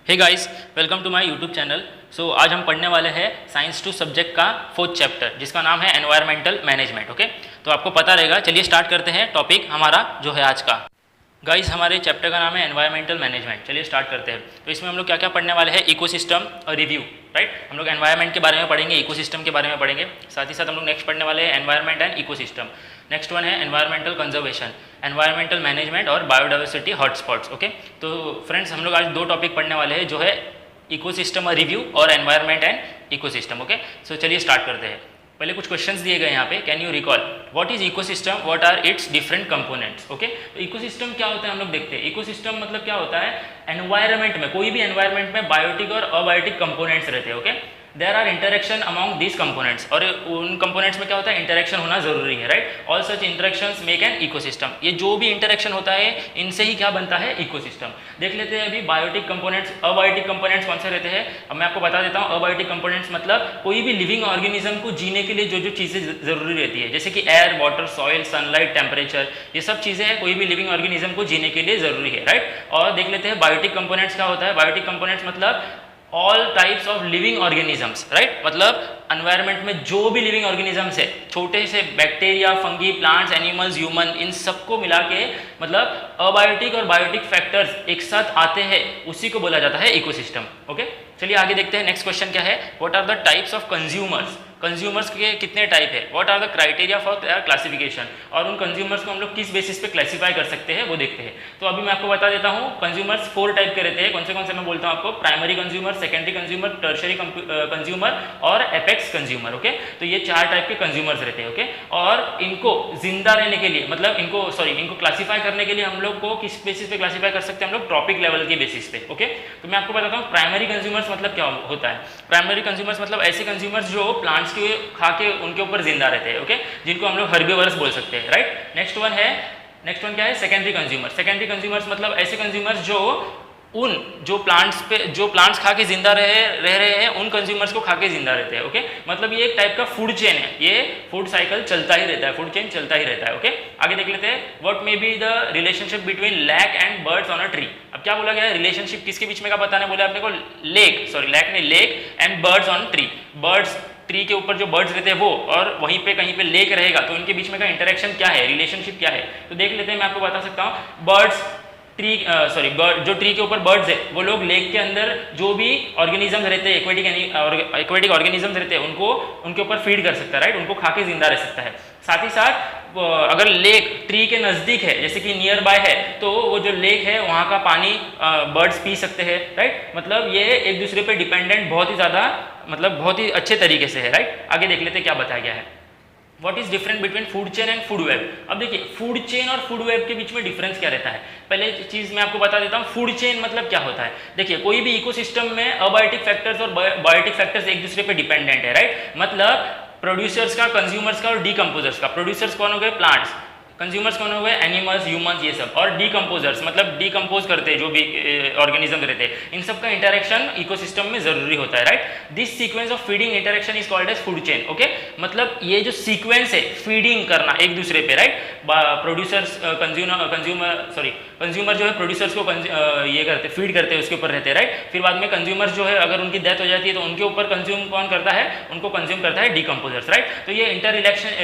Hey guys, welcome to my YouTube channel. So आज हम पढ़ने वाले हैं साइंस 2 सब्जेक्ट का 4th चैप्टर, जिसका नाम है एनवायरमेंटल मैनेजमेंट। ओके, तो आपको पता रहेगा। चलिए स्टार्ट करते हैं टॉपिक हमारा जो है आज का। गाइस, हमारे चैप्टर का नाम है एनवायरमेंटल मैनेजमेंट। चलिए स्टार्ट करते हैं। तो इसमें हम लोग क्या क्या पढ़ने वाले हैं, इकोसिस्टम और रिव्यू, राइट। हम लोग एनवायरमेंट के बारे में पढ़ेंगे, इकोसिस्टम के बारे में पढ़ेंगे, साथ ही साथ हम लोग नेक्स्ट पढ़ने वाले हैं environment and ecosystem. Next one है एनवायरमेंटल कंजर्वेशन, एनवायरमेंटल मैनेजमेंट और बायोडाइवर्सिटी हॉटस्पॉट्स। ओके, तो फ्रेंड्स हम लोग आज दो टॉपिक पढ़ने वाले हैं, जो है इकोसिस्टम और रिव्यू और एनवायरमेंट एंड इकोसिस्टम। ओके, सो चलिए स्टार्ट करते हैं। पहले कुछ क्वेश्चंस दिए गए यहाँ पे। Can you recall what is ecosystem, what are its different components. Okay, तो इकोसिस्टम क्या होता है हम लोग देखते हैं। इकोसिस्टम मतलब क्या होता है, एनवायरनमेंट में, कोई भी एनवायरनमेंट में बायोटिक और अबायोटिक कंपोनेंट्स रहते हैं। Okay, there are interaction among this components, और उन कंपोनेंट्स में क्या होता है, इंटरेक्शन होना जरूरी है, right. All such interactions make an ecosystem. ये जो भी इंटरेक्शन होता है इनसे ही क्या बनता है, इकोसिस्टम। देख लेते हैं अभी बायोटिक कंपोनेंट्स, अबायोटिक कंपोनेंट्स कौन से रहते हैं। अब मैं आपको बता देता हूँ। अबायोटिक कंपोनेंट्स मतलब कोई भी लिविंग ऑर्गेनिज्म को जीने के लिए जो जो चीज़ें जरूरी रहती है, जैसे कि air, water, soil, sunlight, temperature, ये सब चीज़ें हैं कोई भी लिविंग ऑर्गेनिज्म को जीने के लिए जरूरी है, राइट। और देख लेते हैं बायोटिक कंपोनेंट्स क्या होता है। बायोटिक कंपोनेंट्स मतलब all types of living organisms, right. मतलब एनवायरनमेंट में जो भी लिविंग ऑर्गेनिजम्स है, छोटे से bacteria, fungi, plants, animals, human, इन सबको मिला के मतलब अबायोटिक और बायोटिक फैक्टर्स एक साथ आते हैं, उसी को बोला जाता है इकोसिस्टम। ओके, चलिए आगे देखते हैं। नेक्स्ट क्वेश्चन क्या है, what are the types of consumers. Consumers के कितने टाइप है, what are the criteria for their classification, और उन कंज्यूमर्स को हम लोग किस बेसिस पे क्लासीफाई कर सकते हैं वो देखते हैं। तो अभी मैं आपको बता देता हूँ। कंज्यूमर्स 4 टाइप के रहते हैं। कौन से मैं बोलता हूँ आपको, primary consumer, secondary consumer, tertiary consumer और एपेक्स कंज्यूमर। ओके, तो ये 4 टाइप के कंज्यूमर्स रहते हैं। ओके, और इनको जिंदा रहने के लिए, मतलब इनको क्लासीफाई करने के लिए हम लोग को किस बेसिस पे क्लासीफाई कर सकते हैं, हम लोग ट्रॉपिक लेवल के बेसिस पे। ओके, तो मैं आपको बताता हूँ प्राइमरी कंज्यूमर्स मतलब क्या होता है। प्राइमरी कंज्यूमर्स मतलब ऐसे कंज्यूमर्स जो प्लांट्स के खा के उनके ऊपर जिंदा रहते हैं। ओके, जिनको हम लोग हर्बिवोरस बोल सकते हैं, राइट। नेक्स्ट वन क्या है, सेकेंडरी कंज्यूमर। सेकेंडरी कंज्यूमर्स मतलब ऐसे कंज्यूमर्स जो प्लांट्स खा के जिंदा रह रहे हैं, उन कंज्यूमर्स को खा के जिंदा रहते हैं। ओके, मतलब ये एक टाइप का फूड चेन है, ये फूड साइकिल चलता ही रहता है, फूड चेन चलता ही रहता है। ओके, आगे देख लेते हैं। What may be the relationship between lake and birds on a tree. अब क्या बोला गया है, रिलेशनशिप किसके बीच में का बताने बोला आपने को, lake and birds on tree. Birds, tree के ऊपर जो बर्ड्स रहते हैं वो, और वहीं पे कहीं पे लेक रहेगा, तो इनके बीच में का इंटरेक्शन क्या है, रिलेशनशिप क्या है। तो देख लेते हैं, मैं आपको बता सकता हूँ। बर्ड्स जो ट्री के ऊपर बर्ड्स है, वो लोग लेक के अंदर जो भी ऑर्गेनिजम्स रहते हैं, एक्वेटिक ऑर्गेनिजम्स रहते हैं, उनके ऊपर फीड कर सकता है, राइट। उनको खा के जिंदा रह सकता है। साथ ही साथ अगर लेक ट्री के नज़दीक है, जैसे कि नियर बाय है, तो वो जो लेक है वहाँ का पानी बर्ड्स पी सकते हैं, राइट। मतलब ये एक दूसरे पे डिपेंडेंट बहुत ही ज़्यादा, मतलब बहुत ही अच्छे तरीके से है, राइट। आगे देख लेते हैं क्या बताया गया है। What is different between food chain and food web. अब देखिए, फूड चेन और फूड वेब के बीच में डिफरेंस क्या रहता है। पहले चीज मैं आपको बता देता हूँ, फूड चेन मतलब क्या होता है। देखिए, कोई भी इकोसिस्टम में अबायोटिक फैक्टर्स और बायोटिक फैक्टर्स एक दूसरे पे डिपेंडेंट है, राइट। मतलब प्रोड्यूसर्स का, कंज्यूमर्स का और डीकम्पोजर्स का। प्रोड्यूसर्स कौन हो गए, प्लांट्स। कंज्यूमर्स कौन हो गए, एनिमल्स, ह्यूमंस, ये सब। और डीकम्पोजर्स मतलब डीकम्पोज करते हैं जो भी ऑर्गेनिज्म रहते हैं, इन सब का इंटरेक्शन इकोसिस्टम में जरूरी होता है, right. This sequence of feeding interaction is called as food chain. Okay, मतलब ये जो सीक्वेंस है फीडिंग करना एक दूसरे पे, राइट। प्रोड्यूसर्स कंज्यूमर जो है प्रोड्यूसर्स को ये करते, फीड करते हैं, उसके ऊपर रहते हैं, राइट। फिर बाद में कंज्यूमर्स जो है, अगर उनकी डेथ हो जाती है तो उनके ऊपर कंज्यूम कौन करता है, उनको कंज्यूम करता है डीकम्पोजर्स, राइट। तो ये इंटर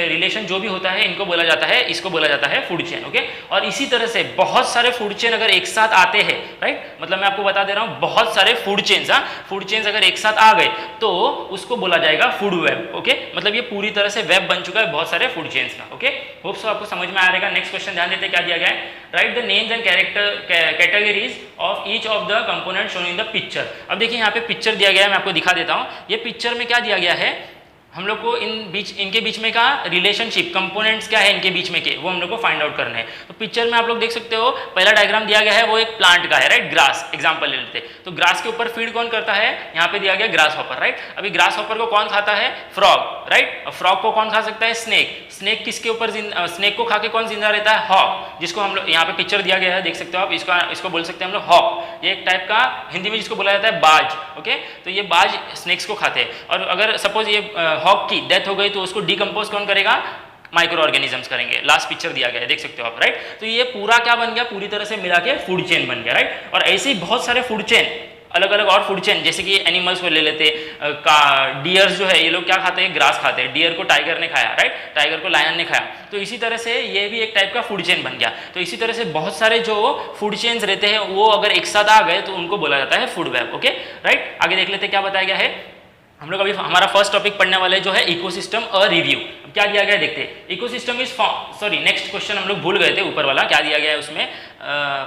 रिलेशन जो भी होता है, इनको बोला जाता है, इसको बोला जाता है फूड चेन। ओके, और इसी तरह से बहुत सारे फूड चेन अगर एक साथ आते हैं, राइट, मतलब मैं आपको बता दे रहा हूँ, बहुत सारे फूड चेन्स, फूड चेन्स अगर एक साथ आ गए तो उसको बोला जाएगा फूड वेब। ओके, मतलब ये पूरी तरह से वेब बन चुका है बहुत सारे फूड चेन्स का। ओके, होप सो आपको समझ में आ रहेगा। नेक्स्ट क्वेश्चन ध्यान देते क्या दिया गया है। Right the names and categories of each of the component shown in the picture. अब देखिए, यहाँ पे पिक्चर दिया गया है, मैं आपको दिखा देता हूँ। ये पिक्चर में क्या दिया गया है, हम लोग को इनके बीच में का रिलेशनशिप, कंपोनेंट्स क्या है इनके बीच में के, वो हम लोग को फाइंड आउट करना है। तो पिक्चर में आप लोग देख सकते हो, पहला डायग्राम दिया गया है वो एक प्लांट का है, राइट। ग्रास एग्जांपल ले लेते हैं। तो ग्रास के ऊपर फीड कौन करता है, यहाँ पे दिया गया ग्रास हॉपर, राइट। अभी ग्रास हॉपर को कौन खाता है, फ्रॉग, राइट। फ्रॉग को कौन खा सकता है, स्नेक। स्नेक किसके ऊपर, स्नेक को खा के कौन जिंदा रहता है, हॉक, जिसको हम लोग यहाँ पे पिक्चर दिया गया है, देख सकते हो आप। इसको बोल सकते हैं हम लोग हॉक। ये एक टाइप का हिंदी में जिसको बोला जाता है बाज। ओके, तो ये बाज स्नेक्स को खाते हैं। और अगर सपोज ये हॉक की डेथ हो गई तो उसको डिकम्पोज कौन करेगा, माइक्रो ऑर्गेनिजम्स करेंगे। लास्ट पिक्चर दिया गया है, देख सकते हो आप, राइट। तो ये पूरा क्या बन गया, पूरी तरह से मिला के फूड चेन बन गया, राइट। और ऐसे ही बहुत सारे फूड चेन अलग अलग और फूड चेन, जैसे कि एनिमल्स को ले लेते का डियर्स जो है ये लोग क्या खाते हैं, ग्रास खाते हैं। डियर को टाइगर ने खाया, राइट, टाइगर को लायन ने खाया। तो इसी तरह से ये भी एक टाइप का फूड चेन बन गया। तो इसी तरह से बहुत सारे जो फूड चेन्स रहते हैं वो अगर एक साथ आ गए तो उनको बोला जाता है फूड वेब। Okay, right. आगे देख लेते हैं क्या बताया गया है। हम लोग अभी हमारा फर्स्ट टॉपिक पढ़ने वाले जो है इकोसिस्टम अ रिव्यू। अब क्या दिया गया है देखते हैं। Ecosystem is sorry next question हम लोग भूल गए थे, ऊपर वाला क्या दिया गया है उसमें,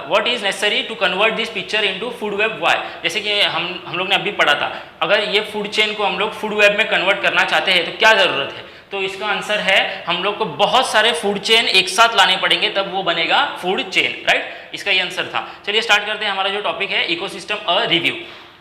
what is necessary to convert this picture into food web why. जैसे कि हम लोग ने अभी पढ़ा था, अगर ये फूड चेन को हम लोग फूड वेब में कन्वर्ट करना चाहते हैं तो क्या जरूरत है। तो इसका आंसर है हम लोग को बहुत सारे फूड चेन एक साथ लाने पड़ेंगे तब वो बनेगा फूड चेन, राइट। इसका ये आंसर था। चलिए स्टार्ट करते हैं। हमारा जो टॉपिक है ecosystem a review.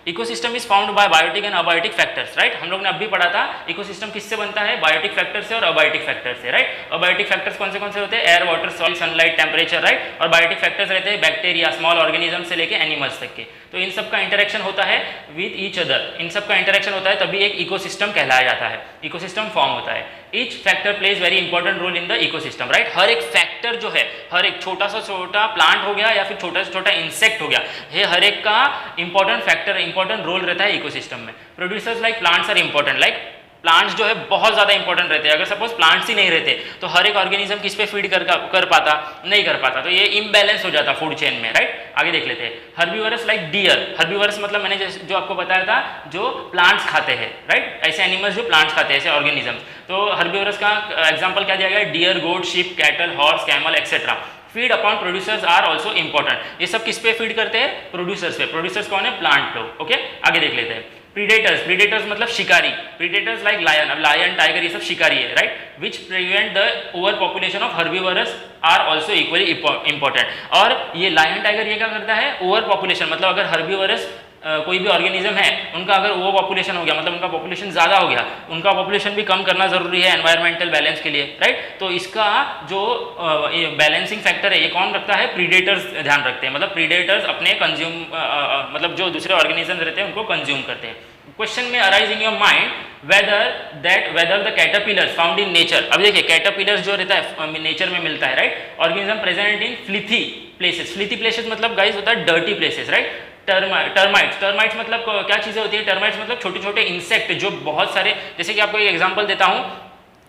Ecosystem is found by biotic and abiotic factors, right. हम लोग ने अभी पढ़ा था इकोसिस्टम किससे बनता है, बायोटिक फैक्टर से और अबायोटिक फैक्टर से, राइट। अबायोटिक फैक्टर्स कौन से होते हैं, air, water, soil, sunlight, temperature, right. और बायोटिक फैक्टर्स रहते हैं बैक्टीरिया, स्मॉल ऑर्गेनिज्म से लेके एनिमल्स तक के। तो इन सब का इंटरेक्शन होता है विद ईच अदर, इन सब का इंटरेक्शन होता है तभी एक इकोसिस्टम कहलाया जाता है, इकोसिस्टम फॉर्म होता है। Each factor plays very important role in the ecosystem, right. हर एक फैक्टर जो है, हर एक छोटा सा छोटा प्लांट हो गया या फिर छोटा से छोटा इंसेक्ट हो गया, ये हर एक का इंपॉर्टेंट फैक्टर, इंपॉर्टेंट रोल रहता है इकोसिस्टम में। Producers like plants are important, like plants जो है बहुत ज़्यादा इंपॉर्टेंट रहते हैं। अगर सपोज प्लांट्स ही नहीं रहते तो हर एक ऑर्गेनिज्म किस पे फीड कर पाता, नहीं कर पाता। तो ये इम्बैलेंस हो जाता फूड चेन में, राइट। आगे देख लेते हैं। हर्बीवरस लाइक डियर, हर्बीवरस मतलब मैंने जो आपको बताया था जो प्लांट्स खाते हैं, राइट। ऐसे एनिमल्स जो प्लांट्स खाते हैं, ऐसे ऑर्गेनिजम्स। तो हर्बीवरस का एग्जाम्पल क्या दिया गया है, deer, goat, sheep, cattle, horse, camel etcetera. Feed upon producers are also important. ये सब किस पे फीड करते हैं, प्रोड्यूसर्स पे। प्रोड्यूसर्स कौन है, प्लांट लोग। ओके, आगे देख लेते हैं। प्रीडेटर्स, प्रीडेटर्स मतलब शिकारी। प्रीडेटर्स लाइक लायन, अब लायन, टाइगर ये सब शिकारी है, right. Which prevent the over population of herbivores are also equally important. और ये लायन, टाइगर ये क्या करता है, ओवर पॉपुलेशन मतलब अगर हर्बीवरस कोई भी ऑर्गेनिज्म है उनका अगर ओवर पॉपुलेशन हो गया, मतलब उनका पॉपुलेशन ज़्यादा हो गया, उनका पॉपुलेशन भी कम करना जरूरी है एनवायरमेंटल बैलेंस के लिए, राइट। तो इसका जो बैलेंसिंग फैक्टर है ये कौन रखता है, प्रीडेटर्स ध्यान रखते हैं। मतलब प्रीडेटर्स अपने कंज्यूम मतलब जो दूसरे ऑर्गेनिज्म रहते हैं उनको कंज्यूम करते हैं। क्वेश्चन में arise in your mind whether the caterpillars found in nature. अब देखिए कैटरपिलर्स जो रहता है नेचर में मिलता है, right. Organism present in filthy places. Filthy places मतलब गाइस होता है डर्टी प्लेसेस, राइट। टर्माइट्स मतलब क्या चीजें होती है, टर्माइट्स मतलब छोटे छोटे इंसेक्ट जो बहुत सारे, जैसे कि आपको एक एग्जांपल देता हूं,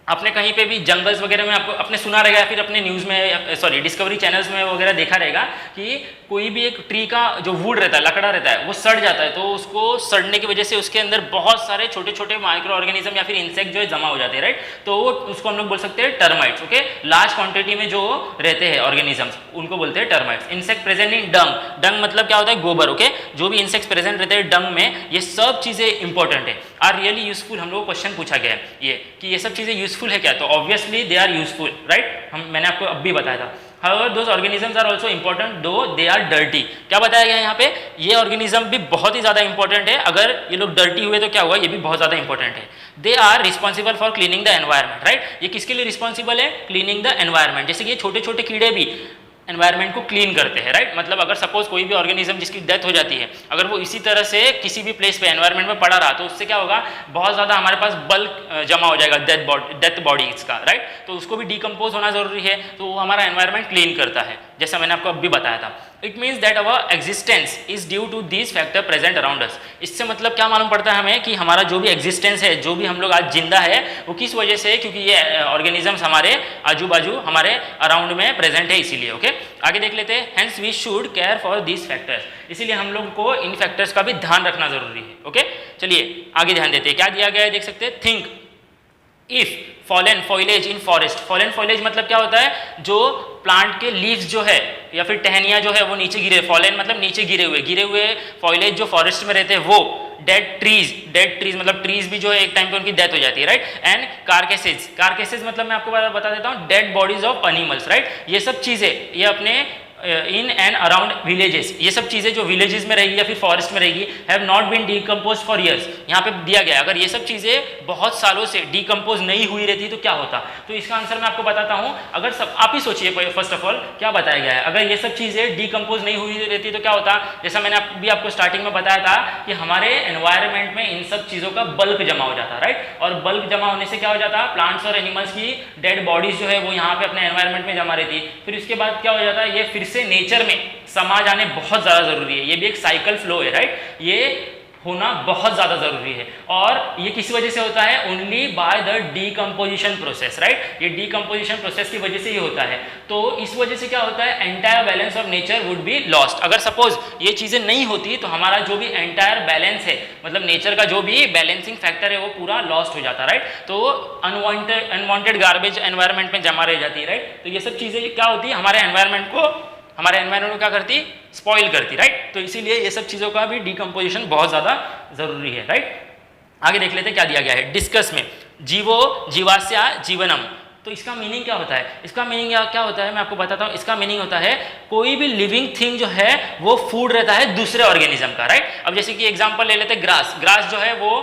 आपने कहीं पे भी जंगल्स वगैरह में आपको अपने सुना रहेगा या फिर अपने न्यूज़ में सॉरी डिस्कवरी चैनल्स में वगैरह देखा रहेगा कि कोई भी एक ट्री का जो वुड रहता है, लकड़ा रहता है, वो सड़ जाता है। तो उसको सड़ने की वजह से उसके अंदर बहुत सारे छोटे छोटे माइक्रो ऑर्गेनिज्म या फिर इंसेक्ट जो है जमा हो जाते हैं, राइट। तो उसको हम लोग बोल सकते हैं टर्माइट्स। ओके, लार्ज क्वांटिटी में जो रहते हैं ऑर्गेनिजम्स उनको बोलते हैं टर्माइट्स। इंसेक्ट प्रेजेंट इन डंग, डंग मतलब क्या होता है, गोबर। ओके, जो भी इंसेक्ट्स प्रेजेंट रहते हैं डंग में, ये सब चीज़ें इंपॉर्टेंट है, आर रियली यूजफुल। हम लोग को क्वेश्चन पूछा गया है ये कि ये सब चीज़ें यूजफुल है क्या, तो obviously they are useful, right. मैंने आपको अब भी बताया था। However, those organisms are also important though they are dirty। क्या बताया गया है यहाँ पे, ये ऑर्गेनिज्म भी बहुत ही ज्यादा इंपॉर्टेंट है। अगर ये लोग डर्टी हुए तो क्या हुआ, ये भी बहुत ज्यादा इंपॉर्टेंट है। They are responsible for cleaning the environment, right. ये किसके लिए रिस्पॉन्सिबल है, क्लीनिंग द एनवायरमेंट। जैसे कि ये छोटे छोटे कीड़े भी एनवायरमेंट को क्लीन करते हैं, राइट। मतलब अगर सपोज कोई भी ऑर्गेनिज्म जिसकी डेथ हो जाती है, अगर वो इसी तरह से किसी भी प्लेस पे एनवायरमेंट में पड़ा रहा तो उससे क्या होगा, बहुत ज़्यादा हमारे पास बल्क जमा हो जाएगा डेथ बॉडीज का, राइट। तो उसको भी डिकम्पोज होना जरूरी है, तो वो हमारा एनवायरमेंट क्लीन करता है, जैसा मैंने आपको अभी बताया था। It means that our existence is due to this factor present around us. इससे मतलब क्या मालूम पड़ता है हमें कि हमारा जो भी एग्जिस्टेंस है, जो भी हम लोग आज जिंदा है, वो किस वजह से है, क्योंकि ये ऑर्गेनिजम्स हमारे आजू बाजू हमारे अराउंड में प्रेजेंट है, इसीलिए। ओके, आगे देख लेते हैं। Hence we should care for this factors, इसीलिए हम लोग को इन फैक्टर्स का भी ध्यान रखना जरूरी है। ओके, चलिए आगे ध्यान देते हैं। क्या दिया गया है देख सकते हैं। Think if fallen foliage in forest. Fallen foliage मतलब क्या होता है, जो प्लांट के लीव्स जो है या फिर टहनियाँ जो है वो नीचे गिरे, फॉलन मतलब नीचे गिरे हुए फॉइलेज जो फॉरेस्ट में रहते हैं वो। डेड ट्रीज मतलब ट्रीज भी जो है एक टाइम पे उनकी डेथ हो जाती है, राइट। एंड कारकेसेस मतलब मैं आपको बता देता हूँ, dead bodies of animals, right. ये सब चीजें ये अपने इन एंड अराउंड विलेजेस, ये सब चीज़ें जो विलेजेस में रहेगी या फिर फॉरेस्ट में रहेगी, have not been decompose for years. यहाँ पे दिया गया अगर ये सब चीज़ें बहुत सालों से डीकम्पोज नहीं हुई रहती तो क्या होता। तो इसका आंसर मैं आपको बताता हूँ। अगर सब आप ही सोचिए फर्स्ट ऑफ ऑल क्या बताया गया है, अगर ये सब चीज़ें डीकम्पोज नहीं हुई रहती तो क्या होता। जैसा मैंने भी आपको स्टार्टिंग में बताया था कि हमारे एनवायरमेंट में इन सब चीज़ों का बल्क जमा हो जाता, राइट। और बल्क जमा होने से क्या हो जाता, प्लांट्स और एनिमल्स की डेड बॉडीज जो है वो यहाँ पे अपने एनवायरमेंट में जमा रहती। फिर इसके बाद क्या हो जाता है, ये फिर से नेचर में समा जाने बहुत ज़्यादा ज़रूरी है। ये भी एक साइकिल फ्लो है, राइट, ये होना बहुत ज़्यादा ज़रूरी है। और ये किस वजह से होता है? Only by the decomposition process, right, ये डीकम्पोजिशन प्रोसेस की वजह से ये होता है। तो इस वजह से क्या होता है? Entire balance of nature would be lost. अगर सपोज ये चीज़ें नहीं होती तो हमारा जो भी एंटायर बैलेंस है, मतलब नेचर का जो भी बैलेंसिंग फैक्टर है, वो पूरा लॉस्ट हो जाता, राइट। तो अनवांटेड गार्बेज एनवायरनमेंट में जमा रह जाती है, राइट। तो ये सब चीज़ें क्या होती है? हमारे एनवायरनमेंट को क्या करती? स्पॉइल करती, राइट। तो इसीलिए ये सब चीज़ों का भी डीकम्पोजिशन बहुत ज़्यादा ज़रूरी है, राइट। आगे देख लेते हैं क्या दिया गया है डिस्कस में। जीवो जीवास्या जीवनम, तो इसका मीनिंग क्या होता है? इसका मीनिंग क्या होता है मैं आपको बताता हूँ। इसका मीनिंग होता है कोई भी लिविंग थिंग जो है वो फूड रहता है दूसरे ऑर्गेनिज्म का, राइट। अब जैसे कि एग्जांपल ले लेते हैं ग्रास। ग्रास जो है वो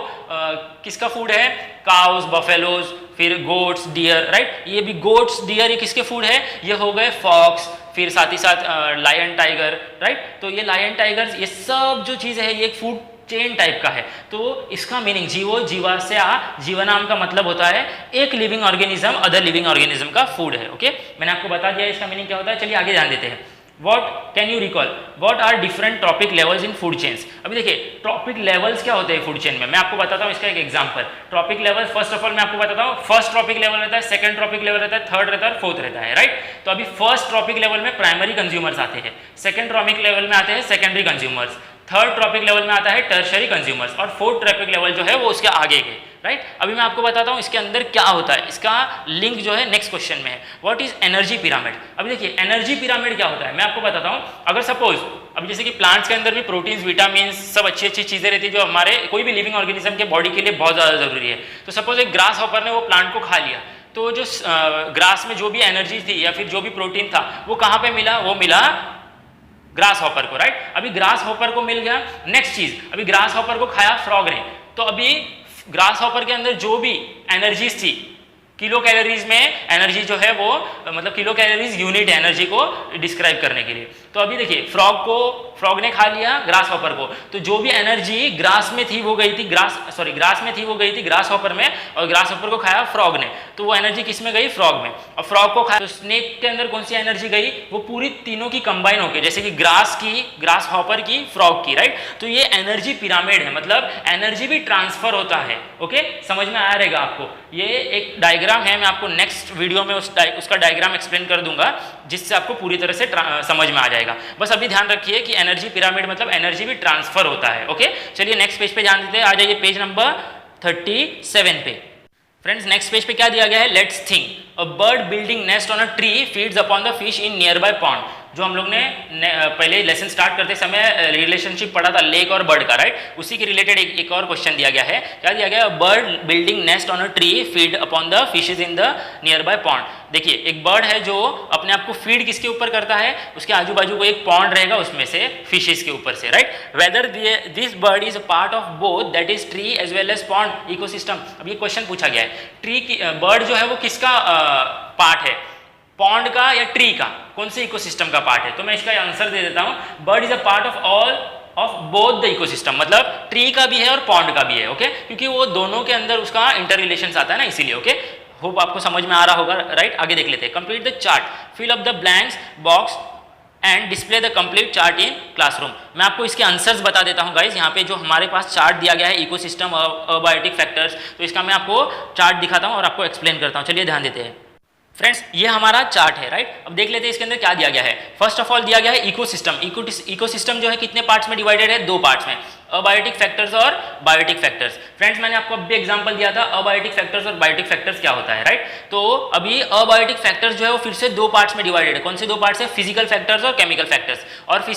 किसका फूड है? काउस, बफेलोज, फिर गोट्स, डियर, राइट। ये भी गोट्स, डियर, ये किसके फूड है? ये हो गए फॉक्स, फिर साथ ही साथ लायन, टाइगर, राइट। तो ये लायन, टाइगर्स, ये सब जो चीज़ है ये एक फूड चेन टाइप का है। तो इसका मीनिंग जीवो जीवास्या जीवनाम का मतलब होता है एक living organism other living organism का फूड है, ओके। मैंने आपको बता दिया इसका मीनिंग क्या होता है। चलिए आगे जान देते हैं। What can you recall? What are different trophic levels in food chains? अभी देखिए ट्रॉपिक लेवल्स क्या होते हैं फूड चेन में, मैं आपको बताता हूँ इसका एक example. Trophic level first of all मैं आपको बताता हूँ। फर्स्ट ट्रॉपिक लेवल रहता है, सेकंड ट्रॉपिक लेवल रहता है, थर्ड रहता है, फोर्थ रहता है, राइट। तो अभी फर्स्ट ट्रॉपिक लेवल में प्राइमरी कंज्यूमर्स आते हैं, सेकंड ट्रॉपिक लेवल में आते हैं secondary consumers, third trophic level में आता है टर्शरी कंज्यूमर्स, और फोर्थ ट्रॉपिक लेवल जो है वो उसके आगे के, राइट। अभी मैं आपको बताता हूँ इसके अंदर क्या होता है। इसका लिंक जो है नेक्स्ट क्वेश्चन में है। What is energy pyramid? अभी देखिए एनर्जी पिरामिड क्या होता है मैं आपको बताता हूँ। अगर सपोज अब जैसे कि प्लांट्स के अंदर भी प्रोटीन्स, विटामिन, सब अच्छी अच्छी चीज़ें रहती है जो हमारे कोई भी लिविंग ऑर्गेनिज्म के बॉडी के लिए बहुत ज़्यादा जरूरी है। तो सपोज एक ग्रास हॉपर ने वो प्लांट को खा लिया, तो जो ग्रास में जो भी एनर्जी थी या फिर जो भी प्रोटीन था वो कहाँ पे मिला? वो मिला ग्रास हॉपर को, राइट। अभी ग्रास हॉपर को मिल गया। नेक्स्ट चीज, अभी ग्रास हॉपर को खाया फ्रॉग ने, तो अभी ग्रास हॉपर के अंदर जो भी एनर्जीज थी, किलो कैलोरीज में एनर्जी जो है वो मतलब किलो कैलोरीज यूनिट एनर्जी को डिस्क्राइब करने के लिए। तो अभी देखिए फ्रॉग ने खा लिया ग्रास हॉपर को, तो जो भी एनर्जी ग्रास में थी वो गई थी ग्रास में थी वो गई थी ग्रास हॉपर में, और ग्रास हॉपर को खाया फ्रॉग ने, तो वो एनर्जी किस में गई? फ्रॉग में। और फ्रॉग को खाया तो स्नेक के अंदर कौन सी एनर्जी गई? वो पूरी तीनों की कंबाइन होकर, जैसे कि ग्रास हॉपर की, फ्रॉग की, राइट। तो ये एनर्जी पिरामिड है, मतलब एनर्जी भी ट्रांसफर होता है, ओके। समझ में आया रहेगा आपको। ये एक डायग्राम है, मैं आपको नेक्स्ट वीडियो में उसका डायग्राम एक्सप्लेन कर दूंगा, जिससे आपको पूरी तरह से समझ में आ जाएगा। बस अभी ध्यान रखिए कि एनर्जी पिरामिड मतलब एनर्जी भी ट्रांसफर होता है, ओके। चलिए नेक्स्ट पेज पे जान देते हैं। आ जाइए पेज नंबर 37 पे। फ्रेंड्स नेक्स्ट पेज पे क्या दिया गया है? Let's think a bird building nest on a tree feeds upon the fish in near by pond. जो हम लोग ने पहले लेसन स्टार्ट करते समय रिलेशनशिप पढ़ा था लेक और बर्ड का, राइट। उसी के रिलेटेड एक और क्वेश्चन दिया गया है। क्या दिया गया? Bird building nest on a tree feed upon the fishes in the near by pond. देखिए एक बर्ड है जो अपने आप को फीड किसके ऊपर करता है? उसके आजू बाजू को एक पॉन्ड रहेगा उसमें से, फिशेज के ऊपर से, right. Whether this bird is a part of both that is tree as well as pond ecosystem. अब ये क्वेश्चन पूछा गया है, ट्री की बर्ड जो है वो किसका पार्ट है? पॉन्ड का या ट्री का? कौन से इकोसिस्टम का पार्ट है? तो मैं इसका आंसर दे देता हूं, bird is a part of both the ecosystem, मतलब ट्री का भी है और पॉन्ड का भी है, ओके। क्योंकि वो दोनों के अंदर उसका इंटर रिलेशन आता है ना, इसीलिए, ओके। होप आपको समझ में आ रहा होगा, राइट। आगे देख लेते हैं। Complete the chart, fill up the blanks box and display the complete chart in classroom. मैं आपको इसके आंसर्स बता देता हूं गाइस। यहाँ पे जो हमारे पास चार्ट दिया गया है इकोसिस्टम अबायोटिक फैक्टर्स, तो इसका मैं आपको चार्ट दिखाता हूं और आपको एक्सप्लेन करता हूं। चलिए ध्यान देते हैं। फ्रेंड्स ये हमारा चार्ट है, राइट। अब देख लेते हैं इसके अंदर क्या दिया गया है। फर्स्ट ऑफ ऑल दिया गया है इकोसिस्टम। इकोसिस्टम जो है कितने पार्ट्स में डिवाइडेड है? 2 पार्ट्स में, अबायोटिक फैक्टर्स और बायोटिक फैक्टर्स। फ्रेंड्स मैंने आपको अभी एग्जांपल दिया था अबायोटिक फैक्टर्स और बायोटिक फैक्टर्स क्या होता है, राइट। तो अभी अबायोटिक फैक्टर्स जो है वो फिर से 2 पार्ट्स में डिवाइडेड है। कौन से 2 पार्ट्स है? फिजिकल फैक्टर्स और केमिकल फैक्टर्स। और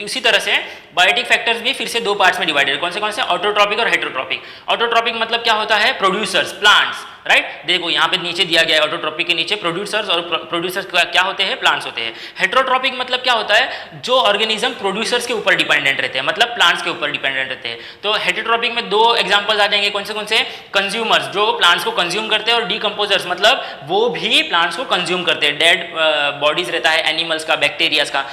उसी तरह से बायोटिक फैक्टर्स भी फिर से 2 पार्ट्स में डिवाइडेड है। कौन से? ऑटोट्रॉपिक और हेटेरोट्रॉपिक। ऑटोट्रॉपिक मतलब क्या होता है? Producers, plants, right. देखो यहाँ पे नीचे दिया गया है ऑटोट्रॉपिक के नीचे प्रोड्यूसर्स, और प्रोड्यूसर्स क्या होते हैं? प्लांट्स होते हैं। हेटेरोट्रॉपिक मतलब क्या होता है? जो ऑर्गेनिज्म प्रोड्यूसर्स के ऊपर डिपेंडेंट रहते हैं, मतलब प्लांट्स के ऊपर डिपेंडेंट रहते हैं। तो हेटेरोट्रॉपिक में 2 एग्जांपल्स आ जाएंगे। कौन से? कंज्यूमर्स, जो प्लांट्स को कंज्यूम करते हैं, और डीकंपोजर्स मतलब वो भी प्लांट्स को कंज्यूम करते हैं। डेड बॉडीज रहता है एनिमल्स का, बैक्टीरियाज का,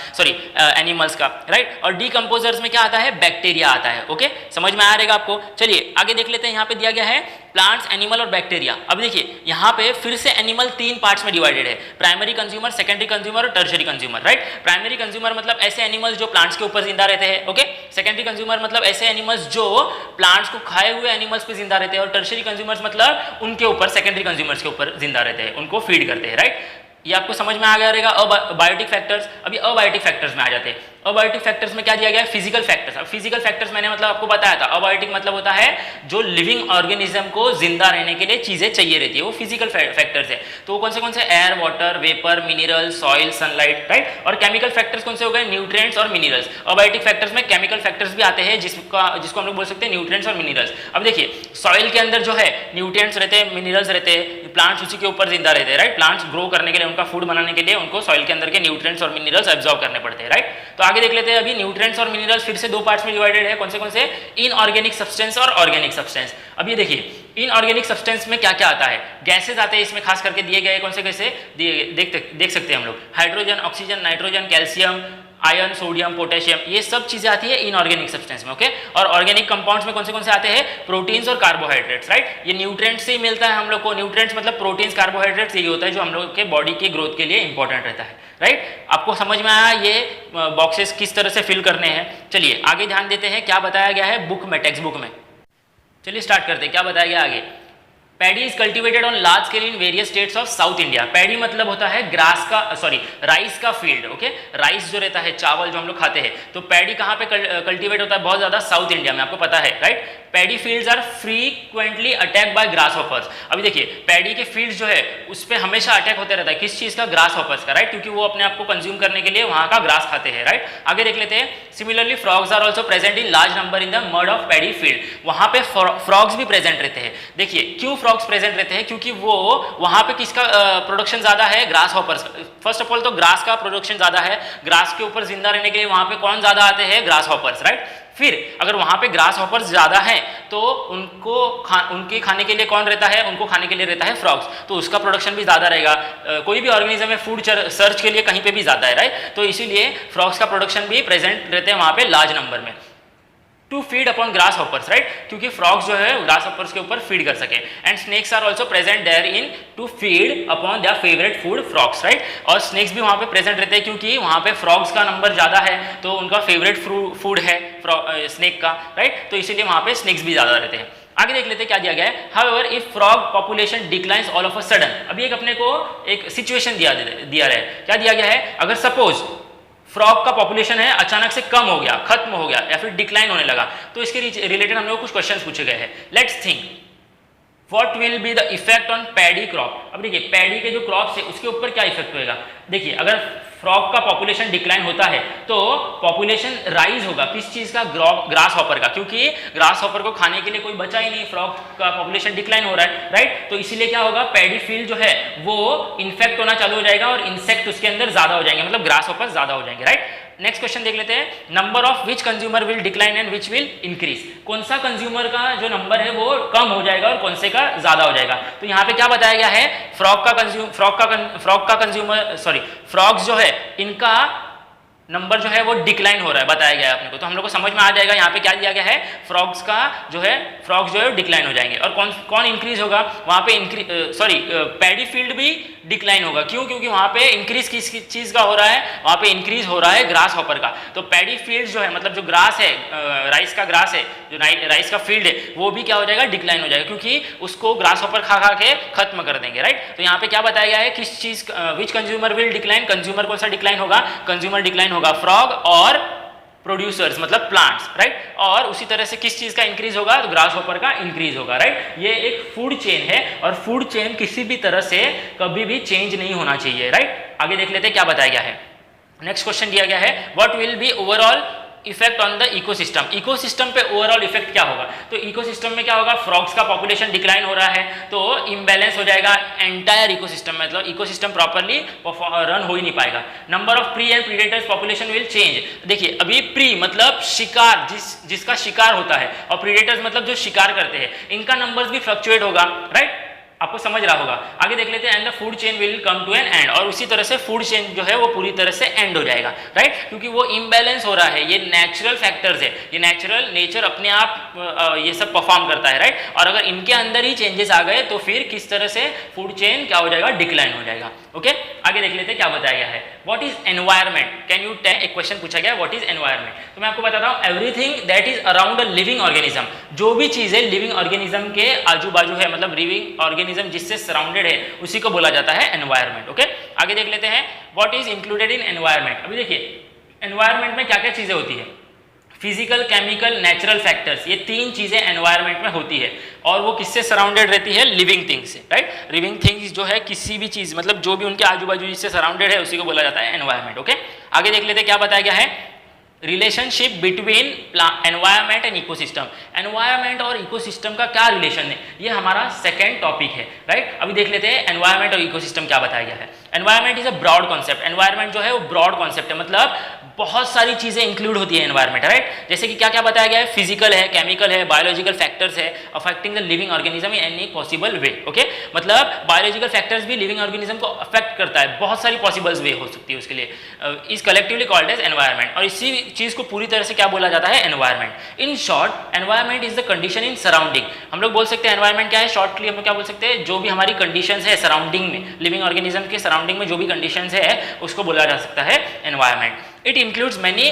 एनिमल्स का, राइट। और डीकंपोजर्स में क्या आता है? बैक्टीरिया आता है, ओके। समझ में आ रहेगा आपको। चलिए आगे देख लेते हैं। यहाँ पे दिया गया है प्लांट्स, एनिमल और बैक्टीरिया। अब देखिए यहाँ पे फिर से एनिमल 3 पार्ट्स में डिवाइडेड है, प्राइमरी कंज्यूमर, सेकेंडरी कंज्यूमर और tertiary consumer, right. Primary consumer मतलब ऐसे एनिमल्स जो प्लांट्स के ऊपर जिंदा रहते हैं, ओके। सेकेंडरी कंज्यूमर मतलब ऐसे एनिमल्स जो प्लांट्स को खाए हुए एनिमल्स पे जिंदा रहते हैं, और टर्शियरी कंज्यूमर्स मतलब उनके ऊपर, सेकेंडरी कंज्यूमर्स के ऊपर जिंदा रहते हैं, उनको फीड करते हैं, राइट। ये आपको समझ में आ गया रहेगा। Abiotic factors. अभी अबायोटिक फैक्टर्स में आ जाते हैं। अबायोटिक फैक्टर्स में क्या दिया गया है? Physical factors. अब फिजिकल फैक्टर्स मैंने मतलब आपको बताया था, अबायोटिक मतलब होता है जो लिविंग ऑर्गेनिज्म को जिंदा रहने के लिए चीजें चाहिए रहती है, वो फिजिकल फैक्टर्स है। तो कौन से air, water, vapour, mineral, soil, sunlight, right. और केमिकल फैक्टर्स कौन से हो गए? न्यूट्रिएंट्स और मिनरल्स। अबायोटिक फैक्टर्स में केमिकल फैक्टर्स भी आते हैं जिसको हम लोग बोल सकते हैं न्यूट्रिएंट्स और मिनरल्स। अब देखिए सॉइल के अंदर जो है न्यूट्रिएंट्स रहते हैं, मिनरल्स रहते हैं, प्लांट्स उसी के ऊपर जिंदा रहते हैं, राइट। प्लांट्स ग्रो करने के लिए, उनका फूड बनाने के लिए उनको सॉइल के अंदर के न्यूट्रिएंट्स और मिनरल्स एब्जॉर्ब करने पड़ते हैं, राइट। तो आगे देख लेते हैं। अभी न्यूट्रिएंट्स और मिनरल्स फिर से 2 पार्ट्स में डिवाइडेड है। कौन से? इनऑर्गेनिक सब्सटेंस और ऑर्गेनिक सब्सटेंस। अब ये देखिए इनऑर्गेनिक सब्सटेंस में क्या क्या आता है? गैसेज आते हैं इसमें, खास करके दिए गए कौन से गैसे देख सकते हैं हम लोग, hydrogen, oxygen, nitrogen, calcium, iron, sodium, potassium, ये सब चीजें आती है इनऑर्गेनिक सब्सटेंस में, ओके। और ऑर्गेनिक कंपाउंड्स में कौन से आते हैं? प्रोटीन्स और कार्बोहाइड्रेट्स, राइट। ये न्यूट्रिएंट्स से ही मिलता है हम लोग को। न्यूट्रिएंट्स मतलब प्रोटीन्स, कार्बोहाइड्रेट्स, यही होता है जो हम लोग के बॉडी के ग्रोथ के लिए इंपॉर्टेंट रहता है, राइट। आपको समझ में आया ये बॉक्सेस किस तरह से फिल करने हैं? चलिए आगे ध्यान देते हैं क्या बताया गया है बुक में, टेक्स्ट बुक में। चलिए स्टार्ट करते हैं, क्या बताया गया आगे। Paddy is cultivated on large scale in various states of south India. Paddy मतलब होता है ग्रास का, राइस का फील्ड, ओके। राइस जो रहता है, चावल जो हम लोग खाते हैं, तो पैडी कहाँ पे कल्टिवेट होता है? बहुत ज्यादा साउथ इंडिया में, आपको पता है, right. Paddy fields are frequently attack by grasshoppers. अभी देखिए पैडी के फील्ड्स जो है उस पर हमेशा अटैक होते रहता है, किस चीज का? ग्रास हॉपर्स का, राइट, क्योंकि वो अपने आप को कंज्यूम करने के लिए वहां का ग्रास खाते हैं, राइट। आगे देख लेते हैं। Similarly frogs are also present in large number in the mud of paddy field. वहां पे फ्रॉग्स भी प्रेजेंट रहते हैं। देखिए क्यों फ्रॉग्स प्रेजेंट रहते हैं? क्योंकि वो वहां पे किसका प्रोडक्शन ज्यादा है? Grass hoppers. First of all तो ग्रास का प्रोडक्शन ज्यादा है, ग्रास के ऊपर जिंदा रहने के लिए वहां पे कौन ज्यादा आते हैं? Grass hoppers, right. फिर अगर वहां पे ग्रास हॉपर्स ज्यादा है तो उनके खाने के लिए कौन रहता है? उनको खाने के लिए रहता है फ्रॉग्स, तो उसका प्रोडक्शन भी ज्यादा रहेगा। कोई भी ऑर्गेनिज्म में फूड सर्च के लिए कहीं पे भी ज्यादा है, राइट। तो इसीलिए फ्रॉग्स का प्रोडक्शन भी प्रेजेंट रहते हैं वहां पे लार्ज नंबर में, to feed upon grasshoppers, right, क्योंकि फ्रॉग्स जो है ग्रास हॉपर्स के ऊपर फीड कर सके। And snakes are also present there into feed upon their favourite food frogs, right. और स्नेक्स भी वहां पे प्रेजेंट रहते हैं क्योंकि वहां पे फ्रॉग्स का नंबर ज्यादा है, तो उनका फेवरेट फूड है स्नेक का, राइट। तो इसीलिए वहां पे स्नेक्स भी ज्यादा रहते हैं। आगे देख लेते हैं क्या दिया गया है। However if frog population declines all of a sudden. अभी एक अपने को एक सिचुएशन दिया है, क्या दिया गया है? अगर सपोज फ्रॉग का पॉपुलेशन है अचानक से कम हो गया, खत्म हो गया या फिर डिक्लाइन होने लगा, तो इसके रिलेटेड हम लोग कुछ क्वेश्चंस पूछे गए हैं। Let's think what will be the effect on paddy crop. अब देखिए पैडी के जो क्रॉप्स है उसके ऊपर क्या इफेक्ट होएगा। देखिए अगर फ्रॉग का पॉपुलेशन डिक्लाइन होता है तो पॉपुलेशन राइज होगा, किस चीज का? ग्रास हॉपर का, क्योंकि ग्रास हॉपर को खाने के लिए कोई बचा ही नहीं, फ्रॉग का पॉपुलेशन डिक्लाइन हो रहा है, राइट। तो इसीलिए क्या होगा? पैडी फील्ड जो है वो इन्फेक्ट होना चालू हो जाएगा और इंसेक्ट उसके अंदर ज्यादा हो जाएंगे, मतलब ग्रास हॉपर ज्यादा हो जाएंगे, राइट। नेक्स्ट क्वेश्चन देख लेते हैं। Number of which consumer will decline and which will increase. कौन सा कंज्यूमर का जो नंबर है वो कम हो जाएगा और कौन से का ज्यादा हो जाएगा। तो यहाँ पे क्या बताया गया है? फ्रॉग्स जो है इनका नंबर जो है वो डिक्लाइन हो रहा है, बताया गया है अपने को, तो हम लोग को समझ में आ जाएगा यहाँ पे क्या दिया गया है। फ्रॉग्स जो है डिक्लाइन हो जाएंगे। और कौन इंक्रीज होगा? वहां पे पैडी फील्ड भी डिक्लाइन होगा। क्यों? क्योंकि वहां पे इंक्रीज किस चीज का हो रहा है? वहां पे इंक्रीज हो रहा है ग्रास हॉपर का। तो पैडी फील्ड जो है मतलब जो ग्रास है, राइस का ग्रास है, जो राइस का फील्ड है, वो भी क्या हो जाएगा? डिक्लाइन हो जाएगा, क्योंकि उसको ग्रास हॉपर खा के खत्म कर देंगे, राइट। तो यहाँ पे क्या बताया गया है? किस चीज, विच कंज्यूमर विल डिक्लाइन। कंज्यूमर कौन सा डिक्लाइन होगा? कंज्यूमर डिक्लाइन होगा फ्रॉग और प्रोड्यूसर्स मतलब प्लांट्स, राइट। और उसी तरह से किस चीज का इंक्रीज होगा? तो ग्रास हॉपर का इंक्रीज होगा, राइट। ये एक फूड चेन है और फूड चेन किसी भी तरह से कभी भी चेंज नहीं होना चाहिए, राइट। आगे देख लेते हैं क्या बताया गया है। नेक्स्ट क्वेश्चन दिया गया है what will be overall effect on the ecosystem. Ecosystem पे ओवरऑल इफेक्ट क्या होगा? तो इकोसिस्टम में क्या होगा? फ्रॉग्स का पॉपुलेशन डिक्लाइन हो रहा है तो इम्बैलेंस हो जाएगा एंटायर इकोसिस्टम, मतलब इकोसिस्टम प्रॉपर्ली रन हो ही नहीं पाएगा। Number of pre and predators population will change. देखिए अभी प्री मतलब शिकार, जिसका शिकार होता है, और प्रीडेटर्स मतलब जो शिकार करते हैं, इनका नंबर्स भी फ्लक्चुएट होगा, राइट। आपको समझ रहा होगा। आगे देख लेते हैं, and the food chain will come to an end, और उसी तरह से फूड चेन जो है वो पूरी तरह से एंड हो जाएगा, राइट, क्योंकि वो इम्बैलेंस हो रहा है। ये नेचुरल फैक्टर्स है, ये नेचुरल नेचर अपने आप ये सब परफॉर्म करता है, राइट, और अगर इनके अंदर ही चेंजेस आ गए तो फिर किस तरह से फूड चेन क्या हो जाएगा, डिक्लाइन हो जाएगा। ओके, आगे देख लेते हैं क्या बताया गया है। What is environment, can you tell, एक क्वेश्चन पूछा गया व्हाट इज एनवायरमेंट, तो मैं आपको बताता हूँ everything that is around a living organism, जो भी चीजें लिविंग ऑर्गेनिज्म के आजू बाजू है, मतलब लिविंग ऑर्गेनिज्म जिससे सराउंडेड है उसी को बोला जाता है एनवायरमेंट। ओके, आगे देख लेते हैं what is included in environment. अभी देखिए एनवायरमेंट में क्या क्या चीजें होती है, फिजिकल, केमिकल, नेचुरल फैक्टर्स, ये तीन चीजें एनवायरनमेंट में होती है, और वो किससे सराउंडेड रहती है, लिविंग थिंग्स से, राइट। लिविंग थिंग्स जो है किसी भी चीज, मतलब जो भी उनके आजू बाजू जिससे सराउंडेड है उसी को बोला जाता है एनवायरनमेंट। ओके, आगे देख लेते हैं क्या बताया गया है, relationship between environment and ecosystem. Environment और इकोसिस्टम का क्या रिलेशन है, ये हमारा सेकेंड टॉपिक है, राइट। अभी देख लेते हैं एनवायरनमेंट और इकोसिस्टम क्या बताया गया है। Environment is a broad concept, environment जो है वो ब्रॉड कॉन्सेप्ट है, मतलब बहुत सारी चीजें इंक्लूड होती है एनवायरनमेंट, राइट। जैसे कि क्या क्या बताया गया है, फिजिकल है, केमिकल है, बायोलॉजिकल फैक्टर्स है, affecting the living organism in any possible way. Okay, मतलब बायोलॉजिकल फैक्टर्स भी लिविंग ऑर्गेनिज्म को अफेक्ट करता है, बहुत सारी पॉसिबल वे हो सकती है उसके लिए, is collectively called as environment, और इसी चीज को पूरी तरह से क्या बोला जाता है, environment. In short environment is the condition in surrounding, हम लोग बोल सकते हैं एनवायरनमेंट क्या है, शॉर्टली हम लोग क्या बोल सकते हैं, जो भी हमारी कंडीशंस है सराउंडिंग में, लिविंग ऑर्गेनिज्म के सराउंडिंग में जो भी कंडीशंस है उसको बोला जा सकता है environment. It includes many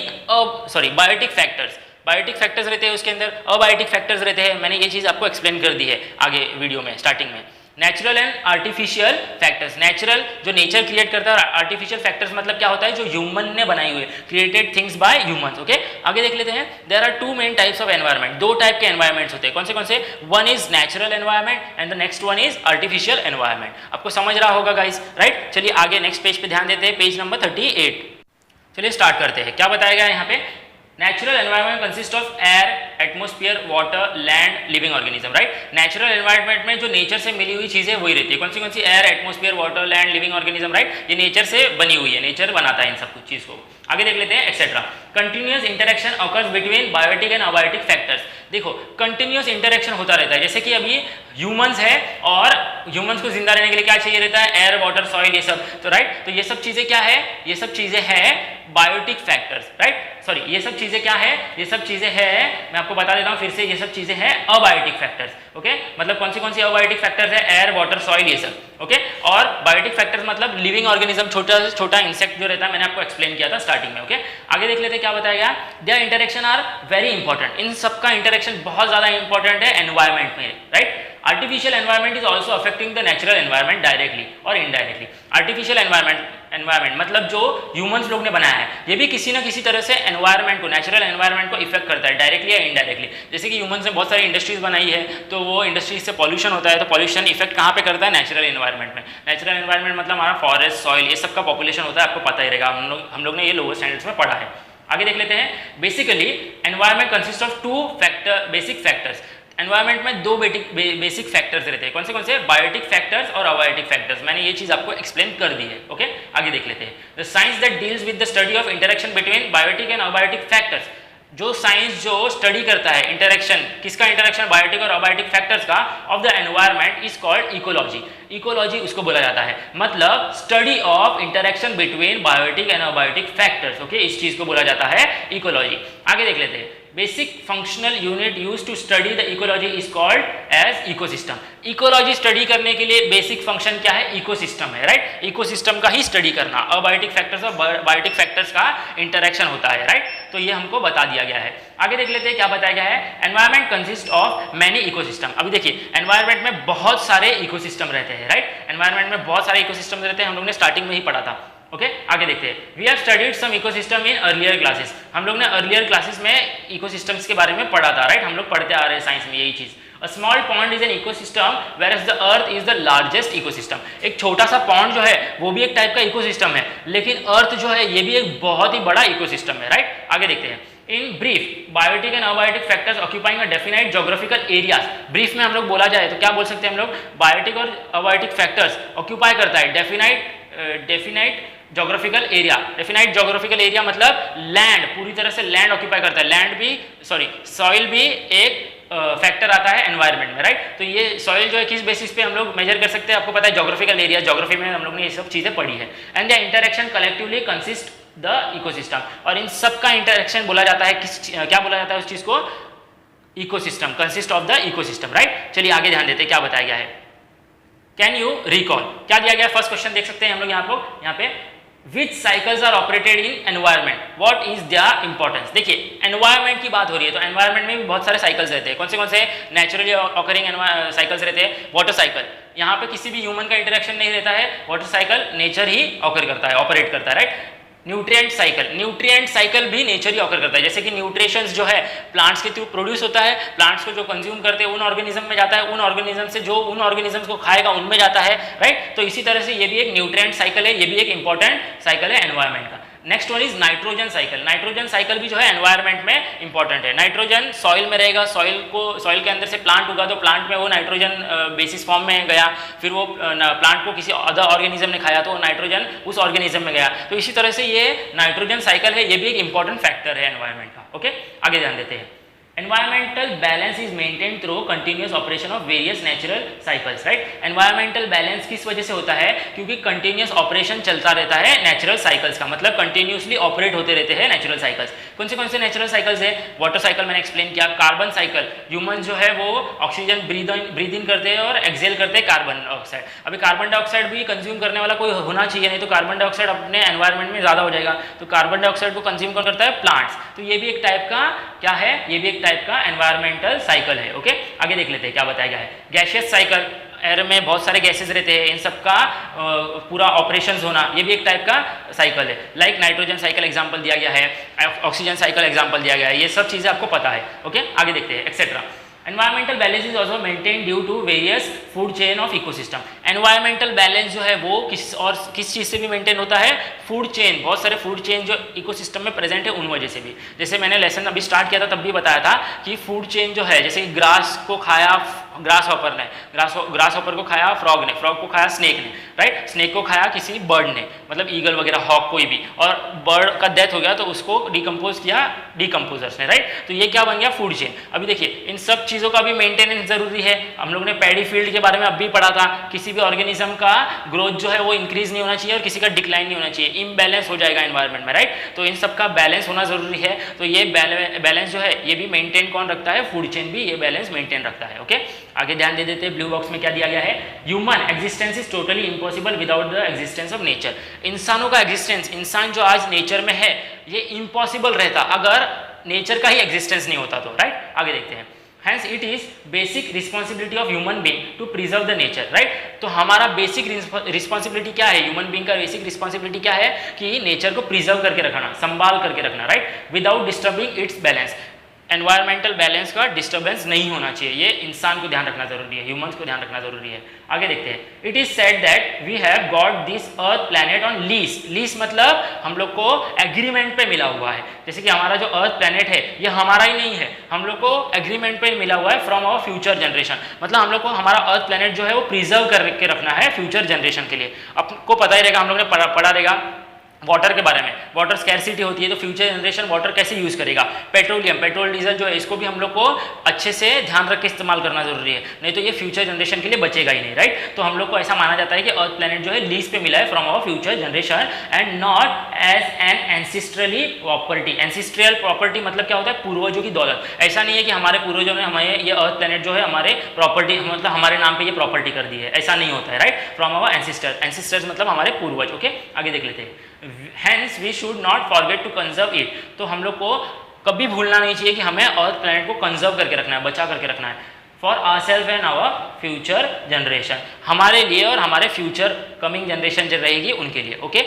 biotic factors, biotic factors रहते हैं उसके अंदर, अबायोटिक फैक्टर्स रहते हैं, मैंने ये चीज आपको एक्सप्लेन कर दी है आगे वीडियो में स्टार्टिंग में। Natural and artificial factors, natural जो नेचर क्रिएट करता है, और आर्टिफिशियल फैक्टर्स मतलब क्या होता है, जो ह्यूमन ने बनाई हुई है, created things by humans. Okay, आगे देख लेते हैं, there are two main types of environment, दो टाइप के एनवायरनमेंट्स होते हैं, कौन से, one is natural environment and the next one is artificial environment. आपको समझ रहा होगा गाइस, राइट। चलिए आगे नेक्स्ट पेज पे ध्यान देते हैं, पेज नंबर 38। चलिए स्टार्ट करते हैं, क्या बताया गया है यहाँ पे, natural environment consist of air, atmosphere, water, land, living organism, right. Natural environment में जो नेचर से मिली हुई चीजें वही रहती है, कौन सी, air, atmosphere, water, land, living organism, right, ये नेचर से बनी हुई है, नेचर बनाता है इन सब कुछ चीज को। आगे देख लेते हैं, etcetera. Continuous interaction occurs between biotic and abiotic factors, देखो कंटिन्यूअस इंटरेक्शन होता रहता है, जैसे कि अभी ह्यूमंस है और ह्यूमंस को जिंदा रहने के लिए क्या चाहिए रहता है, एयर, वाटर, सॉइल, ये सब, तो राइट, तो ये सब चीजें क्या है, ये सब चीजें हैं बायोटिक फैक्टर्स, राइट, सॉरी ये सब चीजें क्या है, ये सब चीजें हैं, मैं आपको बता देता हूं फिर से, ये सब चीजें हैं अबायोटिक फैक्टर्स। ओके, मतलब कौन सी अबायोटिक फैक्टर्स है, एयर, वाटर, सॉइल, ये सब। ओके, और बायोटिक फैक्टर्स मतलब लिविंग ऑर्गेनिज्म, छोटा से छोटा इंसेक्ट जो रहता है, मैंने आपको एक्सप्लेन किया था स्टार्टिंग में। ओके, आगे देख लेते हैं क्या बताया गया, their interaction are very important, इन सबका इंटरेक्शन बहुत ज्यादा इंपॉर्टेंट है एनवायरनमेंट में, right. Artificial environment is also affecting the natural environment directly और इनडायरेक्टली। आर्टिफिशियल एनवायरनमेंट मतलब जो ह्यूमंस लोग ने बनाया है, ये भी किसी ना किसी तरह से एनवायरनमेंट को, नेचुरल एनवायरनमेंट को इफेक्ट करता है, डायरेक्टली या इनडायरेक्टली। जैसे कि ह्यूमंस ने बहुत सारी इंडस्ट्रीज बनाई है, तो वो इंडस्ट्रीज से पॉल्यूशन होता है, तो पॉल्यूशन इफेक्ट कहाँ पे करता है, नेचुरल एनवायरनमेंट में। नेचुरल एनवायरनमेंट मतलब हमारा फॉरेस्ट, सॉइल, ये सब का पॉपुलेशन होता है, आपको पता ही रहेगा, हम लोग ने ये लोअर स्टैंडर्ड्स में पढ़ा है। आगे देख लेते हैं, basically environment consist of two basic factors, environment में दो बेसिक फैक्टर्स रहते हैं, कौन से, बायोटिक फैक्टर्स और अबायोटिक फैक्टर्स, मैंने ये चीज आपको एक्सप्लेन कर दी है। ओके, आगे देख लेते हैं, the science that deals with the study of interaction between biotic and abiotic factors, जो साइंस जो स्टडी करता है इंटरेक्शन, किसका इंटरेक्शन, बायोटिक और अबायोटिक फैक्टर्स का, of the environment is called ecology. Ecology उसको बोला जाता है, मतलब study of interaction between biotic and abiotic factors. Okay, इस चीज को बोला जाता है इकोलॉजी। आगे देख लेते हैं, basic functional unit used to study the ecology is called as ecosystem. Ecology study करने के लिए बेसिक फंक्शन क्या है, इकोसिस्टम है, राइट। इकोसिस्टम का ही स्टडी करना, अबायोटिक फैक्टर्स और बायोटिक फैक्टर्स का इंटरेक्शन होता है, राइट, तो ये हमको बता दिया गया है। आगे देख लेते हैं क्या बताया गया है, environment consist of many ecosystem. अभी देखिए एनवायरनमेंट में बहुत सारे इकोसिस्टम रहते हैं, राइट, एनवायरनमेंट में बहुत सारे इकोसिस्टम रहते हैं, हम लोग ने स्टार्टिंग में ही पढ़ा था। ओके, आगे देखते हैं, we have studied some ecosystem in earlier classes, हम लोग ने अर्लियर क्लासेस में इकोसिस्टम्स के बारे में पढ़ा था, राइट, हम लोग पढ़ते आ रहे हैं साइंस में यही चीज। A small pond is an ecosystem whereas the earth is the largest ecosystem। एक छोटा सा पॉन्ड जो है वो भी एक टाइप का इकोसिस्टम है, लेकिन अर्थ जो है ये भी एक बहुत ही बड़ा इकोसिस्टम है, राइट। आगे देखते हैं, in brief biotic and abiotic factors occupying a definite geographical areas. Brief में हम लोग बोला जाए तो क्या बोल सकते हैं हम लोग, बायोटिक और अबायोटिक फैक्टर्स ऑक्यूपाई करता है definite geographical area. Definite geographical area मतलब लैंड, पूरी तरह से लैंड ऑक्यूपाई करता है, लैंड भी सॉइल भी एक फैक्टर आता है एनवायरनमेंट में, राइट। तो ये सॉइल जो है किस बेसिस पे हम लोग मेजर कर सकते हैं, आपको पता है ज्योग्राफिकल एरिया, ज्योग्राफी में हम लोग ने ये सब चीजें पढ़ी है। And the interaction collectively consist the ecosystem, और इन सब का इंटरेक्शन बोला जाता है क्या बोला जाता है उस चीज को, ecosystem, consist of the ecosystem, right. चलिए आगे ध्यान देते हैं क्या बताया गया है। कैन यू रिकॉल, क्या दिया गया, फर्स्ट क्वेश्चन देख सकते हैं हम लोग यहाँ पे Which cycles are operated in environment? What is their importance? देखिए एनवायरमेंट की बात हो रही है, तो एनवायरमेंट में भी बहुत सारे साइकिल्स रहते हैं। कौन से नेचुरली ऑकरिंग साइकिल्स रहते हैं, वाटर साइकिल, यहाँ पे किसी भी ह्यूमन का इंटरेक्शन नहीं रहता है, वाटर साइकिल नेचर ही ऑकर करता है, ऑपरेट करता है, राइट। न्यूट्रिएंट साइकिल भी नेचर ही ऑकर करता है, जैसे कि न्यूट्रिशंस जो है प्लांट्स के थ्रू प्रोड्यूस होता है, प्लांट्स को जो कंज्यूम करते हैं उन ऑर्गेनिज्म में जाता है, उन ऑर्गेनिज्म से जो उन ऑर्गेनिजम्स को खाएगा उनमें जाता है, राइट। तो इसी तरह से ये भी एक न्यूट्रिएंट साइकिल है, ये भी एक इंपॉर्टेंट साइकिल है एनवायरमेंट का। Next one is nitrogen cycle. Nitrogen cycle भी जो है एनवायरमेंट में इंपॉर्टेंट है। नाइट्रोजन सॉइल में रहेगा, सॉइल के अंदर से प्लांट होगा तो प्लांट में वो नाइट्रोजन बेसिस फॉर्म में गया, फिर वो प्लांट को किसी अदर ऑर्गेनिज्म ने खाया तो नाइट्रोजन उस ऑर्गेनिज्म में गया। तो इसी तरह से ये नाइट्रोजन साइकिल है, ये भी एक इंपॉर्टेंट फैक्टर है एनवायरमेंट का। ओके, आगे ध्यान देते हैं। Environmental balance is maintained through continuous operation of various natural cycles, right? Environmental balance किस वजह से होता है, क्योंकि continuous operation चलता रहता है natural cycles का, मतलब continuously operate होते रहते हैं natural cycles। कौन से natural cycles है, वाटर साइकिल मैंने एक्सप्लेन किया, कार्बन साइकिल, ह्यूमन जो है वो ऑक्सीजन ब्रीद इन करते हैं और एक्सेल करते हैं कार्बन डाइऑक्साइड। अभी कार्बन डाइऑक्साइड भी कंज्यूम करने वाला कोई होना चाहिए, नहीं तो कार्बन डाइऑक्साइड अपने एनवायरमेंट में ज़्यादा हो जाएगा। तो कार्बन डाइऑक्साइड को कंज्यूम कौन करता है, प्लांट्स। तो ये भी एक टाइप का क्या है, ये भी एक टाइप का एनवायरमेंटल साइकिल है। ओके, आगे देख लेते हैं क्या बताया गया है। गैसियस साइकिल, एयर में बहुत सारे गैसेस रहते हैं, इन सब का पूरा ऑपरेशंस होना, ये भी एक टाइप का साइकिल है। लाइक नाइट्रोजन साइकिल एग्जांपल दिया गया है, ऑक्सीजन साइकिल एग्जांपल दिया गया है, ये सब चीज़ें आपको पता है। ओके, आगे देखते हैं etcetera. Environmental balance is also maintain due to various food chain of ecosystem. Environmental balance जो है वो किस चीज़ से भी मेंटेन होता है, फूड चेन, बहुत सारे फूड चेन जो इकोसिस्टम में प्रेजेंट है उन वजह से भी। जैसे मैंने लेसन अभी स्टार्ट किया था तब भी बताया था कि फूड चेन जो है, जैसे कि ग्रास को खाया ग्रास हॉपर ने, ग्रास हॉपर को खाया फ्रॉग ने, फ्रॉग को खाया स्नेक ने, राइट। स्नेक को खाया किसी बर्ड ने, मतलब ईगल वगैरह, हॉक कोई भी, और बर्ड का डेथ हो गया तो उसको डिकम्पोज किया डिकम्पोजर्स ने, राइट। तो ये क्या बन गया, फूड चेन। अभी देखिए इन सब चीज़ों का भी मेंटेनेंस जरूरी है। हम लोग ने पैडी फील्ड के बारे में अभी पढ़ा था, किसी भी ऑर्गेनिज्म का ग्रोथ जो है वो इंक्रीज नहीं होना चाहिए और किसी का डिक्लाइन नहीं होना चाहिए, इम्बैलेंस हो जाएगा एनवायरमेंट में, राइट। तो इन सब का बैलेंस होना जरूरी है। तो ये बैलेंस जो है ये भी मेंटेन कौन रखता है, फूड चेन भी ये बैलेंस मेंटेन रखता है। ओके, आगे ध्यान दे देते हैं। ब्लू बॉक्स में क्या दिया गया है, human existence is totally impossible without the existence of nature. इंसानों का एग्जिस्टेंस, इंसान जो आज नेचर में है ये इम्पॉसिबल रहता अगर नेचर का ही एग्जिस्टेंस नहीं होता तो, राइट। आगे देखते हैं। Hence it is basic responsibility of human being to preserve the nature, right? तो हमारा बेसिक रिस्पॉन्सिबिलिटी क्या है, ह्यूमन बीइंग का बेसिक रिस्पॉन्सिबिलिटी क्या है कि नेचर को प्रिजर्व करके रखना, संभाल करके रखना, right, without disturbing it's balance. Environmental balance का डिस्टर्बेंस नहीं होना चाहिए, ये इंसान को ध्यान रखना जरूरी है, ह्यूमंस को ध्यान रखना जरूरी है। आगे देखते हैं। It is said that we have got this earth planet on lease. Lease मतलब हम लोग को एग्रीमेंट पे मिला हुआ है, जैसे कि हमारा जो अर्थ प्लैनेट है ये हमारा ही नहीं है, हम लोग को एग्रीमेंट पे मिला हुआ है फ्रॉम आवर फ्यूचर जनरेशन। मतलब हम लोग को हमारा अर्थ प्लैनेट जो है वो प्रिजर्व करके रखना है फ्यूचर जनरेशन के लिए। आपको पता ही रहेगा, हम लोग ने पढ़ा रहेगा वाटर के बारे में, वाटर स्कैरसिटी होती है तो फ्यूचर जनरेशन वाटर कैसे यूज करेगा। पेट्रोल डीजल जो है इसको भी हम लोग को अच्छे से ध्यान रख के इस्तेमाल करना जरूरी है, नहीं तो ये फ्यूचर जनरेशन के लिए बचेगा ही नहीं, राइट। तो हम लोग को ऐसा माना जाता है कि अर्थ प्लैनेट जो है लीज पे मिला है from our future generation and not as an ancestrally property. Ancestral property मतलब क्या होता है, पूर्वजों की दौलत। ऐसा नहीं है कि हमारे पूर्वजों ने हमें ये अर्थ प्लैनेट जो है हमारे प्रॉपर्टी, मतलब हमारे नाम पे ये प्रॉपर्टी कर दी है, ऐसा नहीं होता है, राइट। फ्रॉम आवर एंसिस्टर्स मतलब हमारे पूर्वज। ओके, आगे देख लेते हैं। Hence we should not forget to conserve it। तो हम लोग को कभी भूलना नहीं चाहिए कि हमें अर्थ प्लैनेट को कंजर्व करके रखना है, बचा करके रखना है, for ourselves and our future generation, हमारे लिए और हमारे फ्यूचर कमिंग जनरेशन जो रहेगी उनके लिए। ओके,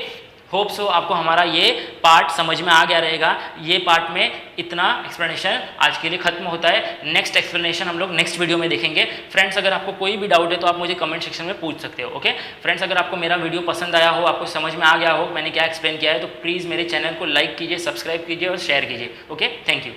होप सो आपको हमारा ये पार्ट समझ में आ गया रहेगा। ये पार्ट में इतना एक्सप्लेनेशन आज के लिए खत्म होता है। नेक्स्ट एक्सप्लेनेशन हम लोग नेक्स्ट वीडियो में देखेंगे। फ्रेंड्स, अगर आपको कोई भी डाउट है तो आप मुझे कमेंट सेक्शन में पूछ सकते हो। ओके फ्रेंड्स, अगर आपको मेरा वीडियो पसंद आया हो, आपको समझ में आ गया हो मैंने क्या एक्सप्लेन किया है, तो प्लीज़ मेरे चैनल को लाइक कीजिए, सब्सक्राइब कीजिए और शेयर कीजिए। Okay, thank you.